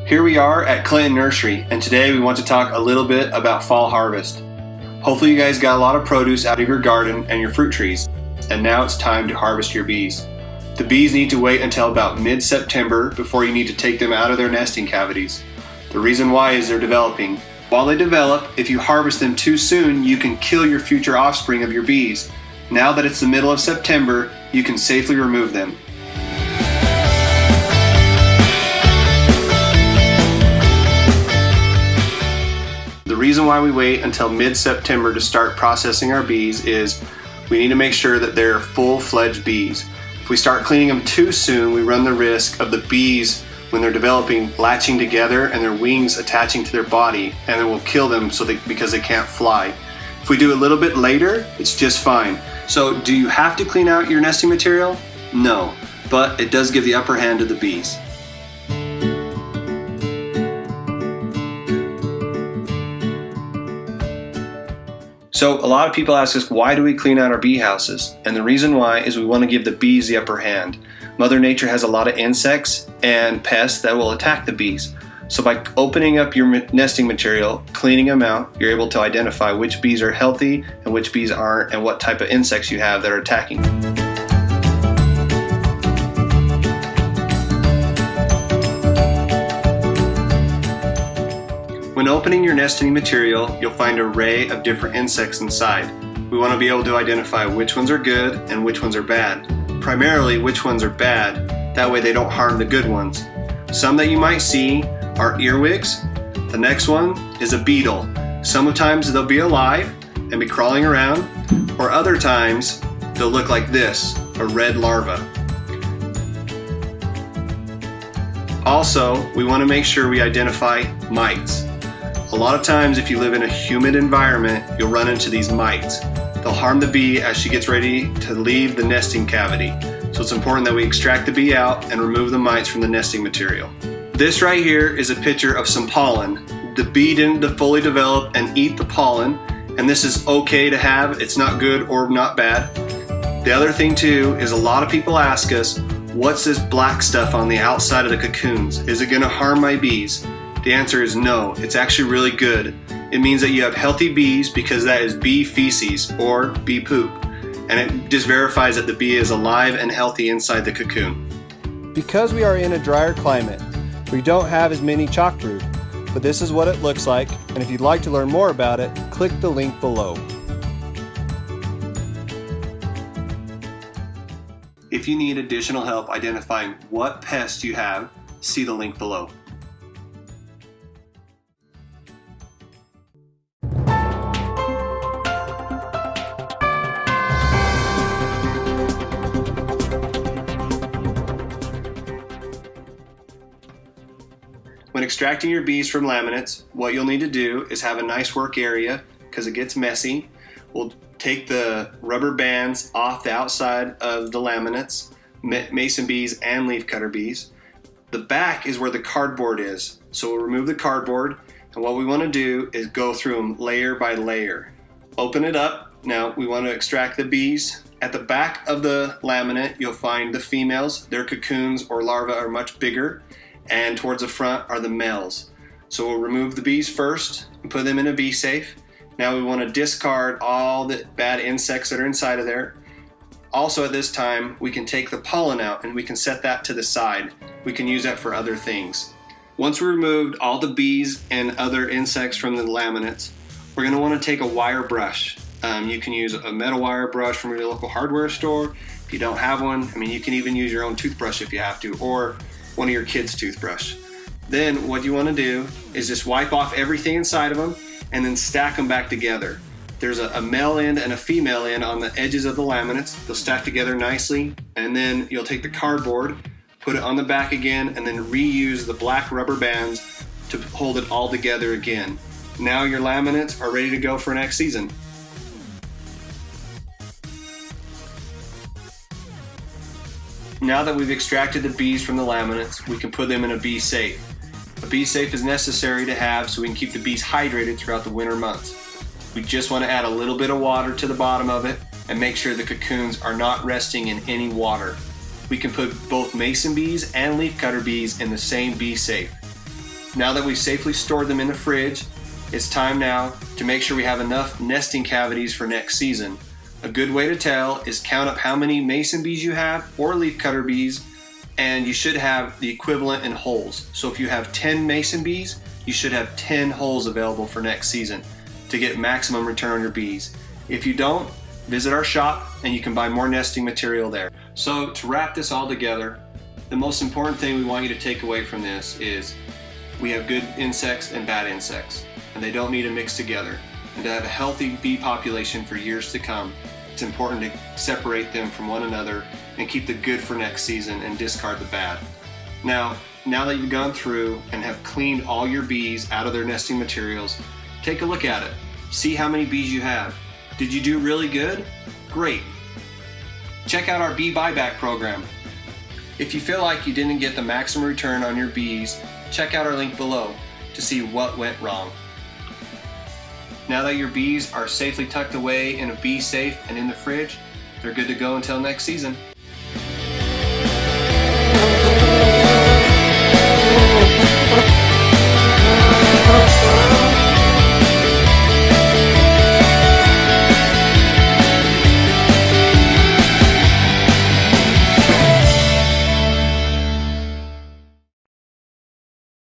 Here we are at Clinton Nursery, and today we want to talk a little bit about fall harvest. Hopefully you guys got a lot of produce out of your garden and your fruit trees, and now it's time to harvest your bees. The bees need to wait until about mid-September before you need to take them out of their nesting cavities. The reason why is they're developing. While they develop, if you harvest them too soon, you can kill your future offspring of your bees. Now that it's the middle of September, you can safely remove them. The reason why we wait until mid-September to start processing our bees is we need to make sure that they're full-fledged bees. If we start cleaning them too soon, we run the risk of the bees, when they're developing, latching together and their wings attaching to their body, and it will kill them because they can't fly. If we do a little bit later, it's just fine. So do you have to clean out your nesting material? No, but it does give the upper hand to the bees. So a lot of people ask us, why do we clean out our bee houses? And the reason why is we want to give the bees the upper hand. Mother Nature has a lot of insects and pests that will attack the bees. So by opening up your nesting material, cleaning them out, you're able to identify which bees are healthy and which bees aren't, and what type of insects you have that are attacking. When opening your nesting material, you'll find an array of different insects inside. We want to be able to identify which ones are good and which ones are bad. Primarily, which ones are bad, that way they don't harm the good ones. Some that you might see are earwigs. The next one is a beetle. Sometimes they'll be alive and be crawling around, or other times they'll look like this, a red larva. Also, we want to make sure we identify mites. A lot of times if you live in a humid environment, you'll run into these mites. They'll harm the bee as she gets ready to leave the nesting cavity. So it's important that we extract the bee out and remove the mites from the nesting material. This right here is a picture of some pollen. The bee didn't fully develop and eat the pollen, and this is okay to have. It's not good or not bad. The other thing too is a lot of people ask us, what's this black stuff on the outside of the cocoons? Is it gonna harm my bees? The answer is no, it's actually really good. It means that you have healthy bees because that is bee feces or bee poop. And it just verifies that the bee is alive and healthy inside the cocoon. Because we are in a drier climate, we don't have as many chalkbrood, but this is what it looks like, and if you'd like to learn more about it, click the link below. If you need additional help identifying what pests you have, see the link below. When extracting your bees from laminates, what you'll need to do is have a nice work area because it gets messy. We'll take the rubber bands off the outside of the laminates, mason bees and leafcutter bees. The back is where the cardboard is. So we'll remove the cardboard, and what we want to do is go through them layer by layer. Open it up. Now we want to extract the bees. At the back of the laminate, you'll find the females. Their cocoons or larvae are much bigger. And towards the front are the males. So we'll remove the bees first and put them in a bee safe. Now we want to discard all the bad insects that are inside of there. Also at this time, we can take the pollen out and we can set that to the side. We can use that for other things. Once we removed all the bees and other insects from the laminates, we're going to want to take a wire brush. You can use a metal wire brush from your local hardware store. If you don't have one, you can even use your own toothbrush if you have to, or one of your kids' toothbrush. Then what you want to do is just wipe off everything inside of them and then stack them back together. There's a male end and a female end on the edges of the laminates. They'll stack together nicely, and then you'll take the cardboard, put it on the back again, and then reuse the black rubber bands to hold it all together again. Now your laminates are ready to go for next season. Now that we've extracted the bees from the laminates, we can put them in a bee safe. A bee safe is necessary to have so we can keep the bees hydrated throughout the winter months. We just want to add a little bit of water to the bottom of it and make sure the cocoons are not resting in any water. We can put both mason bees and leafcutter bees in the same bee safe. Now that we've safely stored them in the fridge, it's time now to make sure we have enough nesting cavities for next season. A good way to tell is count up how many mason bees you have or leafcutter bees, and you should have the equivalent in holes. So if you have 10 mason bees, you should have 10 holes available for next season to get maximum return on your bees. If you don't, visit our shop and you can buy more nesting material there. So to wrap this all together, the most important thing we want you to take away from this is we have good insects and bad insects, and they don't need to mix together. And to have a healthy bee population for years to come, it's important to separate them from one another and keep the good for next season and discard the bad. Now that you've gone through and have cleaned all your bees out of their nesting materials, take a look at it. See how many bees you have. Did you do really good? Great. Check out our bee buyback program. If you feel like you didn't get the maximum return on your bees, check out our link below to see what went wrong. Now that your bees are safely tucked away in a bee safe and in the fridge, they're good to go until next season.